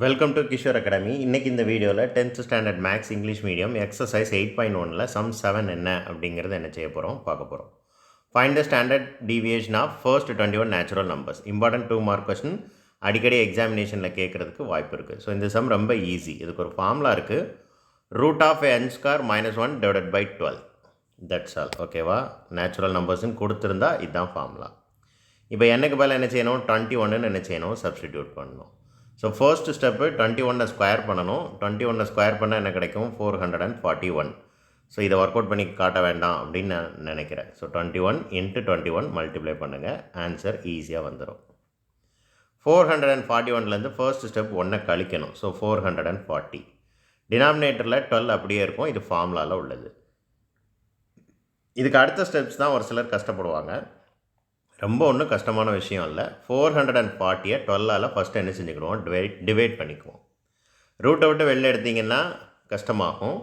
Welcome to Kishore academy. இன்றைக்கி இந்த வீடியோவில் 10th standard maths English medium exercise 8.1ல் சம் 7 என்ன அப்படிங்கிறது என்ன செய்ய போகிறோம் பார்க்க போகிறோம். Find the standard deviation of first 21 natural numbers. Important 2 mark question அடிக்கடி எக்ஸாமினேஷனில் கேட்குறதுக்கு வாய்ப்பு இருக்குது. ஸோ இந்த சம் ரொம்ப ஈஸி. இதுக்கு ஒரு ஃபார்முலா இருக்குது. Root of n square -1 divided by 12. That's all. ஓகேவா? நேச்சுரல் நம்பர்ஸ்ன்னு கொடுத்துருந்தா இதுதான் ஃபார்முலா. இப்போ என்னக்கு பதில் என்ன செய்யணும்? 21ன்னு என்ன செய்யணும்? சப்ஸ்டிடியூட் பண்ணணும். ஸோ ஃபர்ஸ்ட் ஸ்டெப்பு 21 ஸ்கொயர் பண்ணணும். 21 ஸ்கொயர் பண்ணால் என்ன கிடைக்கும்? 441. ஸோ இதை ஒர்க் அவுட் பண்ணி காட்ட வேண்டாம் அப்படின்னு நான் நினைக்கிறேன். ஸோ 21 × 21 மல்டிப்ளை பண்ணுங்கள். ஆன்சர் ஈஸியாக வந்துடும். 441லேருந்து ஃபர்ஸ்ட் ஸ்டெப் 1 கழிக்கணும். ஸோ 440. டினாமினேட்டரில் 12 அப்படியே இருக்கும். இது ஃபார்முலாவில் உள்ளது. இதுக்கு அடுத்த ஸ்டெப்ஸ் தான் ஒரு சிலர் கஷ்டப்படுவாங்க. ரொம்ப ஒன்றும் கஷ்டமான விஷயம் இல்லை. 440 12ஆல் ஃபஸ்ட்டு என்ன செஞ்சுக்கிடுவோம்? டிவைட் பண்ணிக்குவோம். ரூட்டை விட்டு வெளில எடுத்திங்கன்னா கஷ்டமாகும்.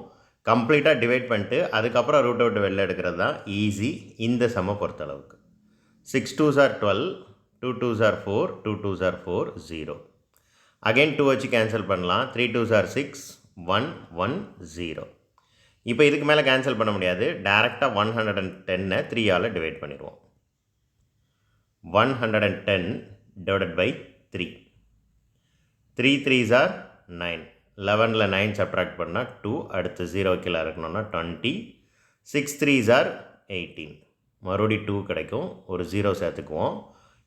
கம்ப்ளீட்டாக டிவைட் பண்ணிட்டு அதுக்கப்புறம் ரூட்டை விட்டு வெளில எடுக்கிறது தான் ஈஸி இந்த சம்மை பொறுத்தளவுக்கு. 6 2s are 12, 2 2s are 4, 2 2s are 4, 0. Again 2 வச்சு கேன்சல் பண்ணலாம். 3 2s are 6, 1 1 0. இப்போ இதுக்கு மேலே கேன்சல் பண்ண முடியாது. டேரெக்டாக 110 3ஆல் டிவைட் பண்ணிடுவோம். 110 divided by 3. 3 3s are 9. 11ல் 9 subtract பண்ணால் 2. அடுத்து 0 கீழே இருக்கணும்னா 20. 6 3s are 18. மறுபடி 2 கிடைக்கும். ஒரு 0 சேர்த்துக்குவோம்.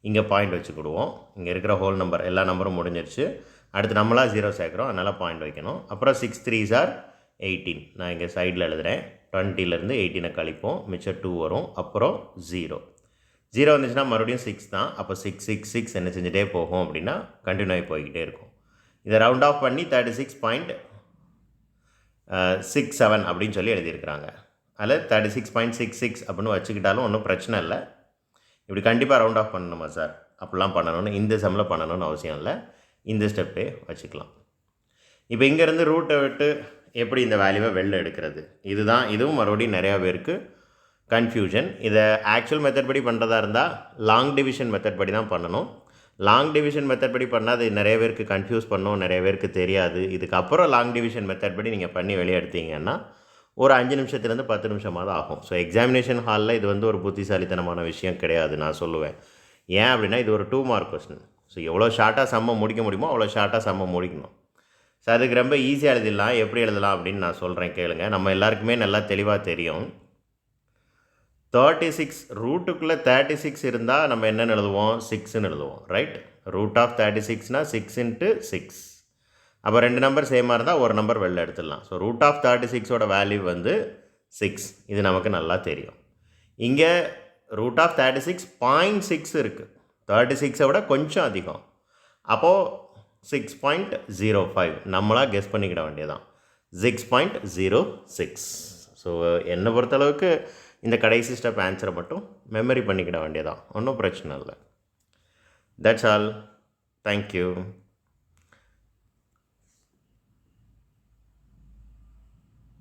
இங்கே பாயிண்ட் வச்சுக்கிடுவோம். இங்கே இருக்கிற ஹோல் நம்பர் எல்லா நம்பரும் முடிஞ்சிருச்சு. அடுத்து நம்மளாக 0 சேர்க்குறோம். அதனால் பாயிண்ட் வைக்கணும். அப்புறம் 6 3s are 18. நான் இங்கே சைடில் எழுதுகிறேன். 20லேருந்து 18 கழிப்போம். மிச்சம் 2 வரும். அப்புறம் 0 வந்துச்சுன்னா மறுபடியும் 6 தான். அப்போ 6 6 6 என்ன செஞ்சுட்டே போகும் அப்படின்னா கண்டினியூ ஆகி போய்கிட்டே இருக்கும். இதை ரவுண்ட் ஆஃப் பண்ணி 36.67 அப்படின்னு சொல்லி எழுதியிருக்கிறாங்க. அதில் 36.66 அப்படின்னு வச்சுக்கிட்டாலும் ஒன்றும் பிரச்சனை இல்லை. இப்படி கண்டிப்பாக ரவுண்ட் ஆஃப் பண்ணணுமா சார்? அப்படிலாம் பண்ணணும்னு இந்த சம்மில் பண்ணணும்னு அவசியம் இல்லை. இந்த ஸ்டெப்பே வச்சுக்கலாம். இப்போ இங்கேருந்து ரூட்டை விட்டு எப்படி இந்த வேல்யூவை வெளில எடுக்கிறது? இதுவும் மறுபடியும் நிறையா பேருக்கு கன்ஃபியூஷன். இதை ஆக்சுவல் மெத்தட் படி பண்ணுறதா இருந்தால் லாங் டிவிஷன் மெத்தட் படி தான் பண்ணணும். லாங் டிவிஷன் மெத்தட் படி பண்ணால் அது நிறைய பேருக்கு கன்ஃபியூஸ் பண்ணும், நிறைய பேருக்கு தெரியாது. இதுக்கப்புறம் லாங் டிவிஷன் மெத்தட் படி நீங்கள் பண்ணி வெளியே எடுத்தீங்கன்னா ஒரு 5 நிமிஷத்துலேருந்து 10 நிமிஷமாக தான் ஆகும். ஸோ எக்ஸாமினேஷன் ஹாலில் இது ஒரு புத்திசாலித்தனமான விஷயம் கிடையாது நான் சொல்லுவேன். ஏன் அப்படின்னா இது ஒரு 2 மார்க் கொஸ்டின். ஸோ எவ்வளோ ஷார்ட்டாக சம்மை முடிக்க முடியுமோ அவ்வளோ ஷார்ட்டாக சம்மை முடிக்கணும். ஸோ அதுக்கு ரொம்ப ஈஸியாக எழுதிடலாம். எப்படி எழுதலாம் அப்படின்னு நான் சொல்கிறேன் கேளுங்க. நம்ம எல்லாருக்குமே நல்லா தெளிவாக தெரியும். 36 ரூட்டுக்குள்ளே 36 இருந்தால் நம்ம என்னென்னு எழுதுவோம்? 6ன்னு எழுதுவோம். ரைட்? ரூட் ஆஃப் 36னா 6 × 6. அப்போ 2 நம்பர் சேமாக இருந்தால் ஒரு நம்பர் வெளில எடுத்துடலாம். ஸோ ரூட் ஆஃப் 36ஓட வேல்யூ 6. இது நமக்கு நல்லா தெரியும். இங்கே ரூட் ஆஃப் 36.6 இருக்குது. 36ஐ விட கொஞ்சம் அதிகம். அப்போது 6.05 நம்மளாக கெஸ் பண்ணிக்கிட வேண்டியதான். 6.06. ஸோ என்னை பொறுத்தளவுக்கு இந்த கடைசி ஸ்டெப் ஆன்சரை மட்டும் மெமரி பண்ணிக்கிட வேண்டியதான். ஒன்றும் பிரச்சனை இல்லை. That's all. தேங்க்யூ.